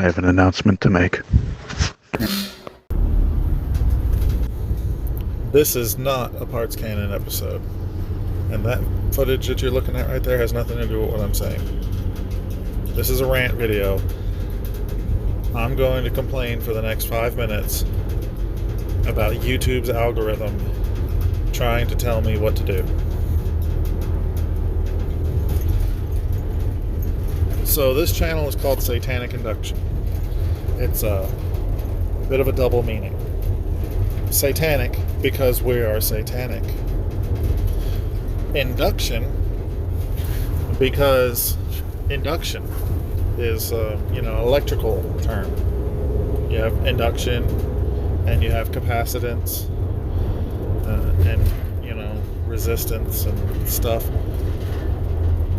have an announcement to make. This is not a Parts Cannon episode. And that footage that you're looking at right there has nothing to do with what I'm saying. This is a rant video. I'm going to complain for the next 5 minutes about YouTube's algorithm trying to tell me what to do. So this channel is called Satanic Induction. It's a bit of a double meaning. Satanic because we are satanic. Induction because induction is electrical term. You have induction and you have capacitance and resistance and stuff,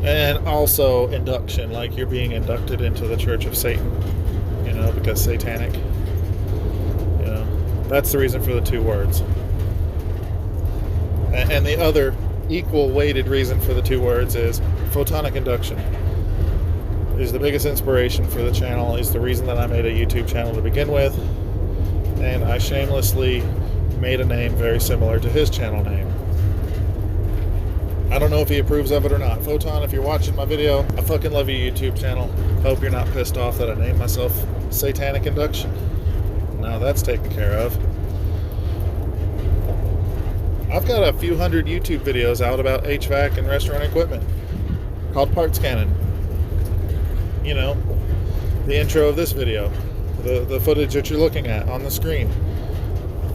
and also induction, like you're being inducted into the Church of Satan, because satanic, that's the reason for the two words. And the other equal weighted reason for the two words is photonic induction is the biggest inspiration for the channel, is the reason that I made a YouTube channel to begin with, and I shamelessly made a name very similar to his channel name. I don't know if he approves of it or not. Photon, if you're watching my video, I fucking love your YouTube channel. Hope you're not pissed off that I named myself Satanic Induction. Now that's taken care of. I've got a few hundred YouTube videos out about HVAC and restaurant equipment called Parts Cannon. The intro of this video, the footage that you're looking at on the screen,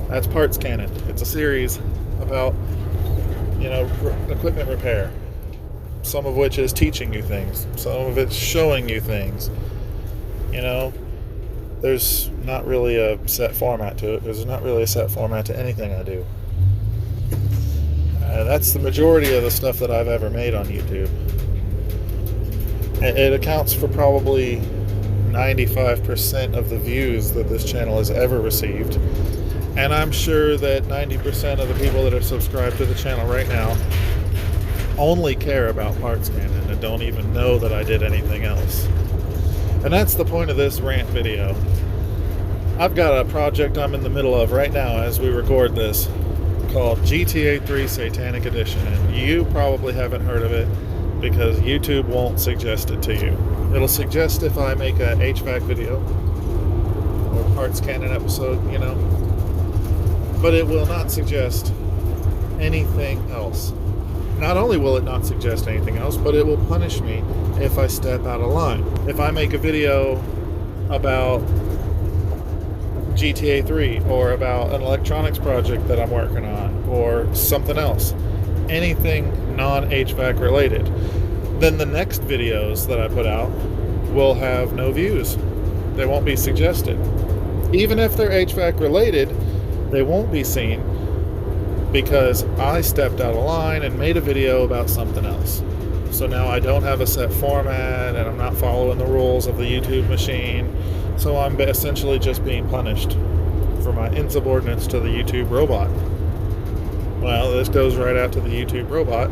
that's Parts Cannon. It's a series about, equipment repair. Some of which is teaching you things. Some of it's showing you things. There's not really a set format to it. There's not really a set format to anything I do. That's the majority of the stuff that I've ever made on YouTube. It accounts for probably 95% of the views that this channel has ever received. And I'm sure that 90% of the people that are subscribed to the channel right now only care about Parts Cannon and don't even know that I did anything else. And that's the point of this rant video. I've got a project I'm in the middle of right now as we record this called GTA 3 Satanic Edition, and you probably haven't heard of it because YouTube won't suggest it to you. It'll suggest if I make a HVAC video or Parts Cannon episode, but it will not suggest anything else. Not only will it not suggest anything else, but it will punish me if I step out of line. If I make a video about GTA 3 or about an electronics project that I'm working on or something else, anything non-HVAC related, then the next videos that I put out will have no views. They won't be suggested. Even if they're HVAC related, they won't be seen because I stepped out of line and made a video about something else. So now I don't have a set format and I'm not following the rules of the YouTube machine. So I'm essentially just being punished for my insubordinance to the YouTube robot. Well, this goes right out to the YouTube robot.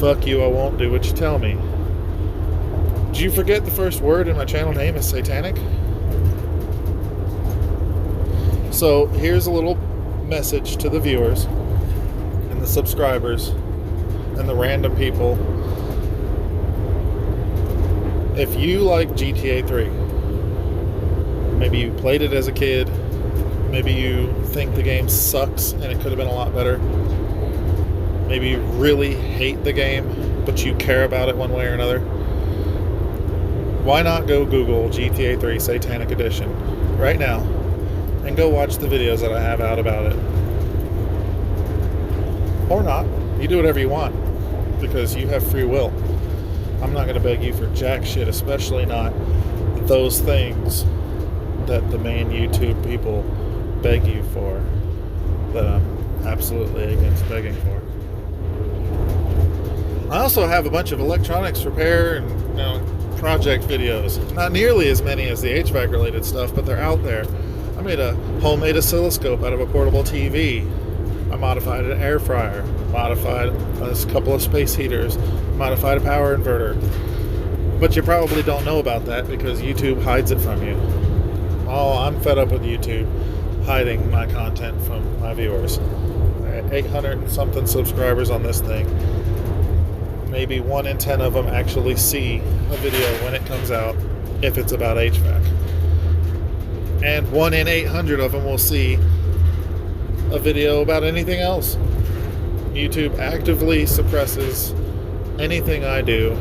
Fuck you, I won't do what you tell me. Did you forget the first word in my channel name is satanic? So here's a little message to the viewers and the subscribers and the random people. If you like GTA 3, maybe you played it as a kid, maybe you think the game sucks and it could have been a lot better, maybe you really hate the game but you care about it one way or another, why not go Google GTA 3 Satanic Edition right now and go watch the videos that I have out about it. Or not. You do whatever you want because you have free will. I'm not going to beg you for jack shit, especially not those things that the main YouTube people beg you for, that I'm absolutely against begging for. I also have a bunch of electronics repair and project videos. Not nearly as many as the HVAC related stuff, but they're out there. I made a homemade oscilloscope out of a portable TV. I modified an air fryer, modified a couple of space heaters, modified a power inverter. But you probably don't know about that because YouTube hides it from you. Oh, I'm fed up with YouTube hiding my content from my viewers. 800 and something subscribers on this thing. Maybe 1 in 10 of them actually see a video when it comes out if it's about HVAC. And 1 in 800 of them will see a video about anything else. YouTube actively suppresses anything I do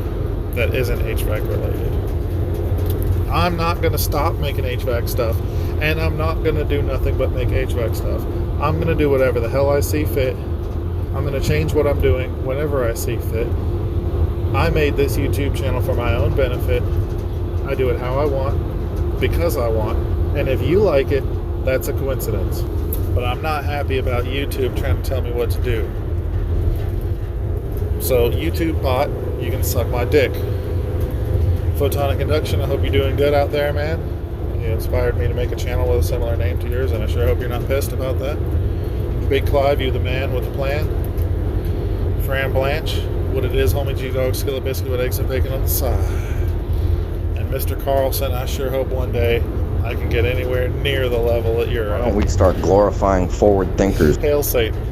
that isn't HVAC related. I'm not going to stop making HVAC stuff, and I'm not going to do nothing but make HVAC stuff. I'm going to do whatever the hell I see fit. I'm going to change what I'm doing whenever I see fit. I made this YouTube channel for my own benefit. I do it how I want, because I want, and if you like it, that's a coincidence. But I'm not happy about YouTube trying to tell me what to do. So YouTube bot, you can suck my dick. Photonic Induction, I hope you're doing good out there, man. You inspired me to make a channel with a similar name to yours, and I sure hope you're not pissed about that. Big Clive, you the man with the plan. Fran Blanche, what it is, homie G-Dog, skillet biscuit with eggs and bacon on the side. And Mr. Carlson, I sure hope one day I can get anywhere near the level that you're at. Why don't we start glorifying forward thinkers? Hail Satan.